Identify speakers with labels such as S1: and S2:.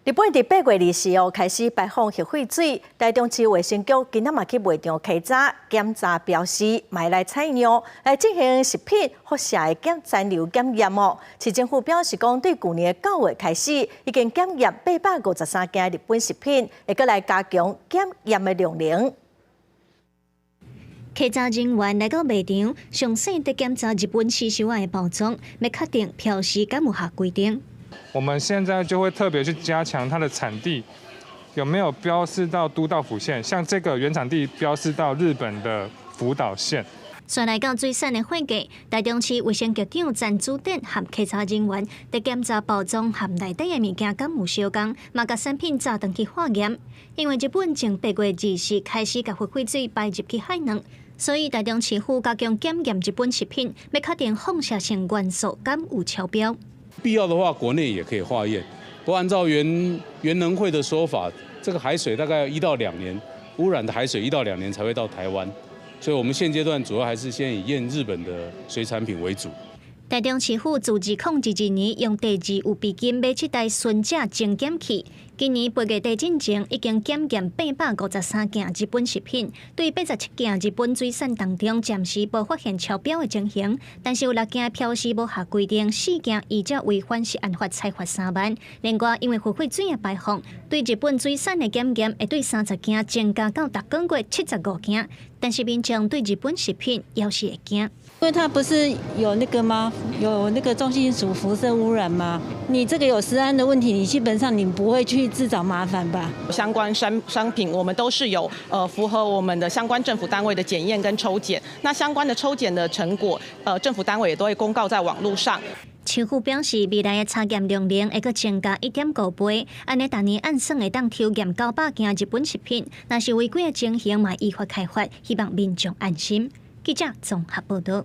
S1: 日本伫8月24号开始排放核废水，台中市卫生局今仔嘛去卖场稽查检查标示，买来采样来进行食品辐射的残留检验哦。市政府表示讲，对去年9月开始，已经检验853件日本食品，会阁来加强检验的量能。
S2: 稽查人员来到卖场，详细地检查日本市售的包装，要确定标示敢有合规定。
S3: 我们现在就会特别去加强它的产地有没有标示到都道府县，像这个原产地标示到日本的福岛县。
S2: 再来到水产的会计，台中市卫生局长詹主典和稽查人员在检查包装和内底的物件敢有相共，嘛甲产品查登去化验。因为日本从8月24日开始甲核废水排入去海洋，所以台中市府加强检验日本食品，要确定放射性元素敢有超标。
S4: 必要的话，国内也可以化验。不过按照原能会的说法，这个海水大概1到2年，污染的海水1到2年才会到台湾，所以我们现阶段主要还是先以验日本的水产品为主。
S2: 台中市府自2012年用第2有备金买7台纯正精检器，今年8月底进前已经检验853件日本食品，对87件日本水产当中暂时无发现超标的情形，但是有6件标示无合规定，4件依照违反食安法裁罚3万。另外，因为核废水的排放，对日本水产的检验会对30件增加到逐个月75件，但是民众对日本食品要是会惊。
S5: 因为它不是有那个吗？有那个重金属辐射污染吗？你这个有食安的问题，你基本上你不会去自找麻烦吧？
S6: 相关商品我们都是有符合我们的相关政府单位的检验跟抽检，那相关的抽检的成果，政府单位也都会公告在网络上。
S2: 市府表示，未来的查验量能会阁增加1.5倍，安尼逐年按算会当抽验900件日本食品。若是违规的情形，嘛依法开罚，希望民众安心。记者综合报道。